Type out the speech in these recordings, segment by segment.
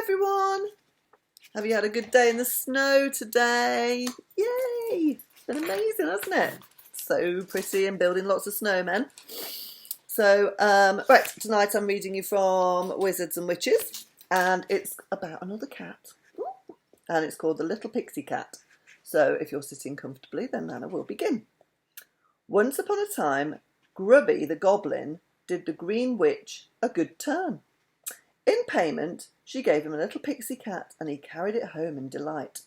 everyone! Have you had a good day in the snow today? Yay! It's been amazing, hasn't it? So pretty and building lots of snowmen. So, right, tonight I'm reading you from Wizards and Witches, and it's about another cat. And it's called The Little Pixie Cat. So if you're sitting comfortably, then Nana will begin. Once upon a time, Grubby the Goblin did the Green Witch a good turn. In payment, she gave him a little pixie cat, and he carried it home in delight.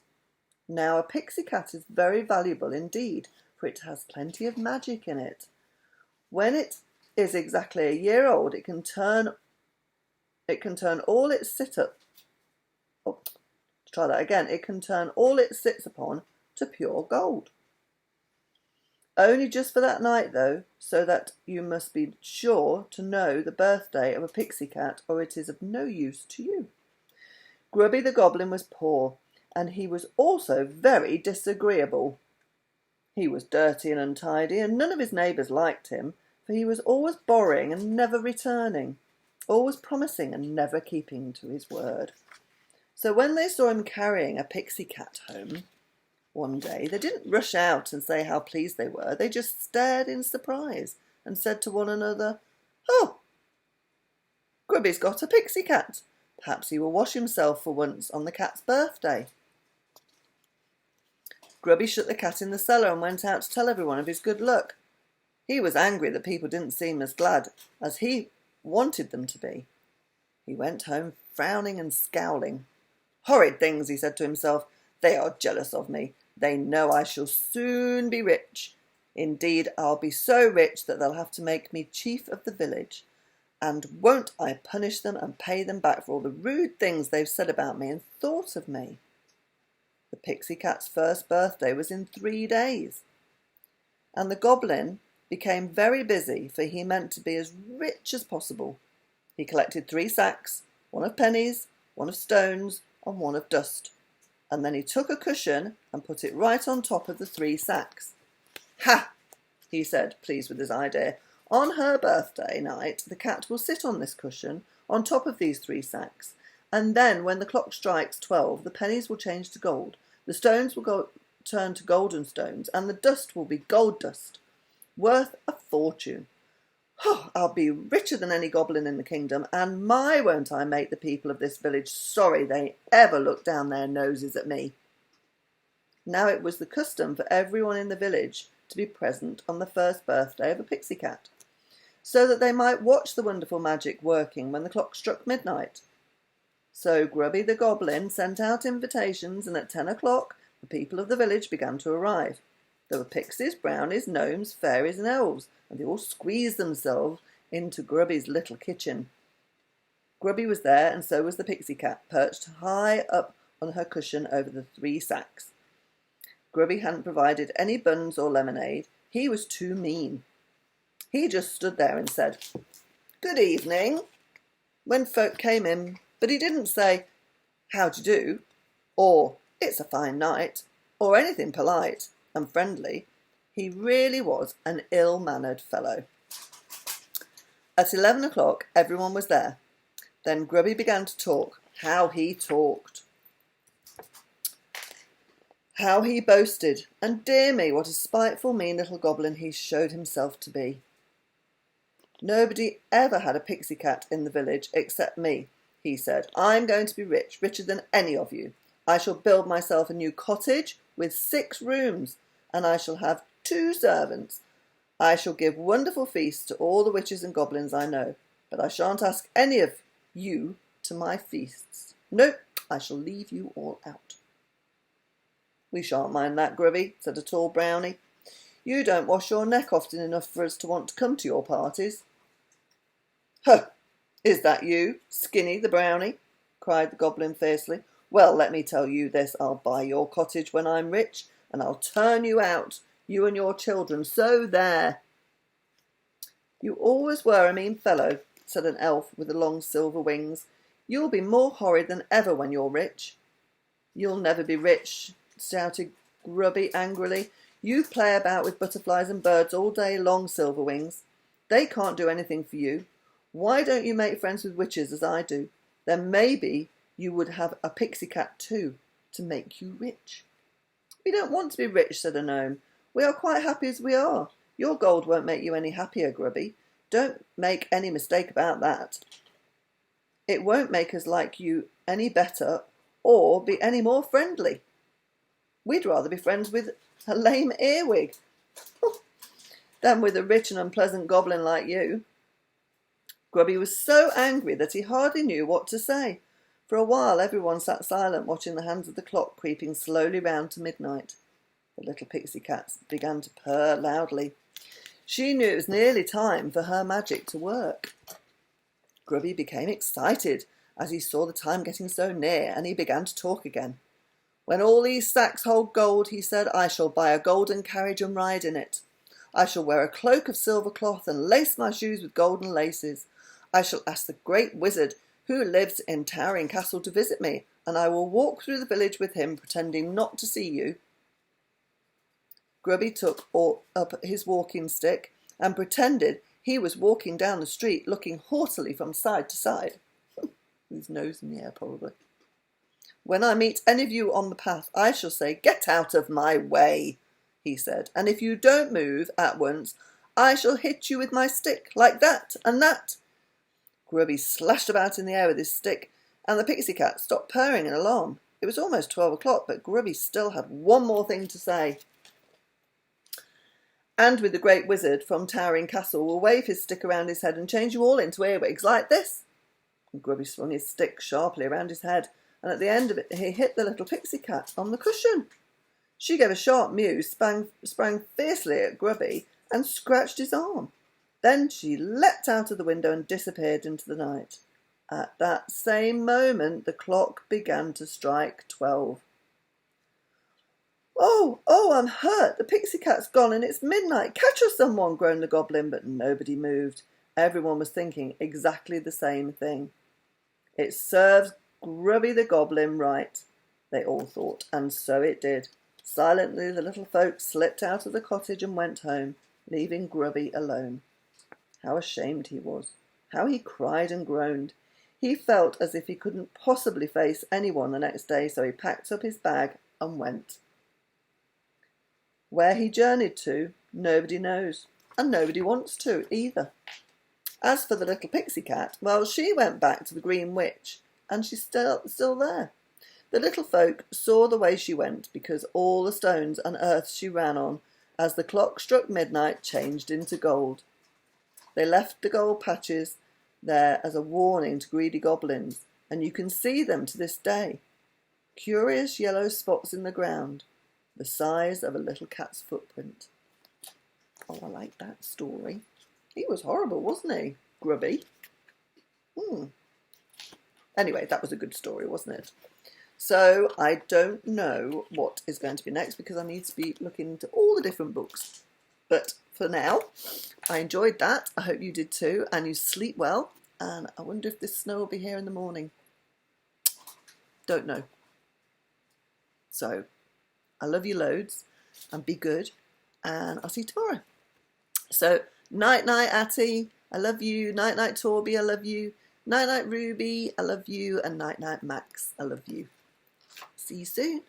Now, a pixie cat is very valuable indeed, for it has plenty of magic in it. When it is exactly a year old, it can turn all it sits upon to pure gold. Only just for that night, though, so that you must be sure to know the birthday of a pixie cat, or it is of no use to you. Grubby the Goblin was poor, and he was also very disagreeable. He was dirty and untidy, and none of his neighbours liked him, for he was always borrowing and never returning, always promising and never keeping to his word. So when they saw him carrying a pixie cat home one day, they didn't rush out and say how pleased they were. They just stared in surprise and said to one another, "Oh, Grubby's got a pixie cat. Perhaps he will wash himself for once on the cat's birthday." Grubby shut the cat in the cellar and went out to tell everyone of his good luck. He was angry that people didn't seem as glad as he wanted them to be. He went home frowning and scowling. "Horrid things," he said to himself. "They are jealous of me. They know I shall soon be rich. Indeed, I'll be so rich that they'll have to make me chief of the village. And won't I punish them and pay them back for all the rude things they've said about me and thought of me?" The pixie cat's first birthday was in 3 days. And the goblin became very busy, for he meant to be as rich as possible. He collected 3 sacks, one of pennies, one of stones, and one of dust. And then he took a cushion and put it right on top of the 3 sacks. "Ha!" he said, pleased with his idea. "On her birthday night, the cat will sit on this cushion on top of these 3 sacks. And then when the clock strikes 12, the pennies will change to gold, the stones will turn to golden stones, and the dust will be gold dust, worth a fortune. Oh, I'll be richer than any goblin in the kingdom, and won't I make the people of this village sorry they ever looked down their noses at me." Now it was the custom for everyone in the village to be present on the first birthday of a pixie cat, so that they might watch the wonderful magic working when the clock struck midnight. So Grubby the Goblin sent out invitations, and at 10 o'clock the people of the village began to arrive. There were pixies, brownies, gnomes, fairies and elves, and they all squeezed themselves into Grubby's little kitchen. Grubby was there, and so was the pixie cat, perched high up on her cushion over the 3 sacks. Grubby hadn't provided any buns or lemonade. He was too mean. He just stood there and said, "Good evening," when folk came in, but he didn't say, "How d'ye do?" or "It's a fine night," or anything polite and friendly. He really was an ill-mannered fellow. At 11 o'clock, everyone was there. Then Grubby began to talk. How he talked! How he boasted! And dear me, what a spiteful, mean little goblin he showed himself to be. "Nobody ever had a pixie cat in the village except me," he said. "I'm going to be rich, richer than any of you. I shall build myself a new cottage with 6 rooms, and I shall have 2 servants. I shall give wonderful feasts to all the witches and goblins I know, but I shan't ask any of you to my feasts. No, I shall leave you all out." "We shan't mind that, Grubby," said a tall brownie. "You don't wash your neck often enough for us to want to come to your parties." "Huh! Is that you, Skinny the brownie?" cried the goblin fiercely. "Well, let me tell you this. I'll buy your cottage when I'm rich, and I'll turn you out, you and your children, so there." "You always were a mean fellow," said an elf with the long silver wings. "You'll be more horrid than ever when you're rich." "You'll never be rich," shouted Grubby angrily. "You play about with butterflies and birds all day long, Silverwings. They can't do anything for you. Why don't you make friends with witches as I do? Then maybe you would have a pixie cat too, to make you rich. We don't want to be rich, said a gnome. We are quite happy as we are. Your gold won't make you any happier, Grubby. Don't make any mistake about that. It won't make us like you any better or be any more friendly. We'd rather be friends with a lame earwig than with a rich and unpleasant goblin like you. Grubby was so angry that he hardly knew what to say. For a while everyone sat silent, watching the hands of the clock creeping slowly round to midnight. The little pixie cat began to purr loudly. She knew it was nearly time for her magic to work. Grubby became excited as he saw the time getting so near, and he began to talk again. When all these sacks hold gold, he said, I shall buy a golden carriage and ride in it. I shall wear a cloak of silver cloth and lace my shoes with golden laces. I shall ask the great wizard who lives in Towering Castle to visit me, and I will walk through the village with him, pretending not to see you. Grubby took up his walking stick and pretended he was walking down the street, looking haughtily from side to side. With his nose in the air, probably. When I meet any of you on the path, I shall say, Get out of my way, he said, and if you don't move at once, I shall hit you with my stick, like that and that. Grubby slashed about in the air with his stick, and the pixie cat stopped purring in alarm. It was almost 12 o'clock, but Grubby still had one more thing to say. And with the great wizard from Towering Castle will wave his stick around his head and change you all into earwigs like this. And Grubby swung his stick sharply around his head, and at the end of it he hit the little pixie cat on the cushion. She gave a sharp mew, sprang fiercely at Grubby, and scratched his arm. Then she leapt out of the window and disappeared into the night. At that same moment the clock began to strike 12. Oh, I'm hurt. The pixie cat's gone and it's midnight. Catch us, someone, groaned the goblin, but nobody moved. Everyone was thinking exactly the same thing. It serves Grubby the goblin right, they all thought, and so it did. Silently the little folk slipped out of the cottage and went home, leaving Grubby alone. How ashamed he was. How he cried and groaned. He felt as if he couldn't possibly face anyone the next day, so he packed up his bag and went. Where he journeyed to, nobody knows, and nobody wants to either. As for the little pixie cat, well, she went back to the Green Witch, and she's still there. The little folk saw the way she went, because all the stones and earth she ran on, as the clock struck midnight, changed into gold. They left the gold patches there as a warning to greedy goblins, and you can see them to this day. Curious yellow spots in the ground, the size of a little cat's footprint. Oh, I like that story. He was horrible, wasn't he, Grubby? Anyway, that was a good story, wasn't it? So I don't know what is going to be next because I need to be looking into all the different books. But for now, I enjoyed that. I hope you did too, and you sleep well. And I wonder if this snow will be here in the morning. Don't know. So I love you loads, and be good, and I'll see you tomorrow. So night night, Atty. I love you. Night night, Torby. I love you. Night night, Ruby. I love you. And night night, Max. I love you. See you soon.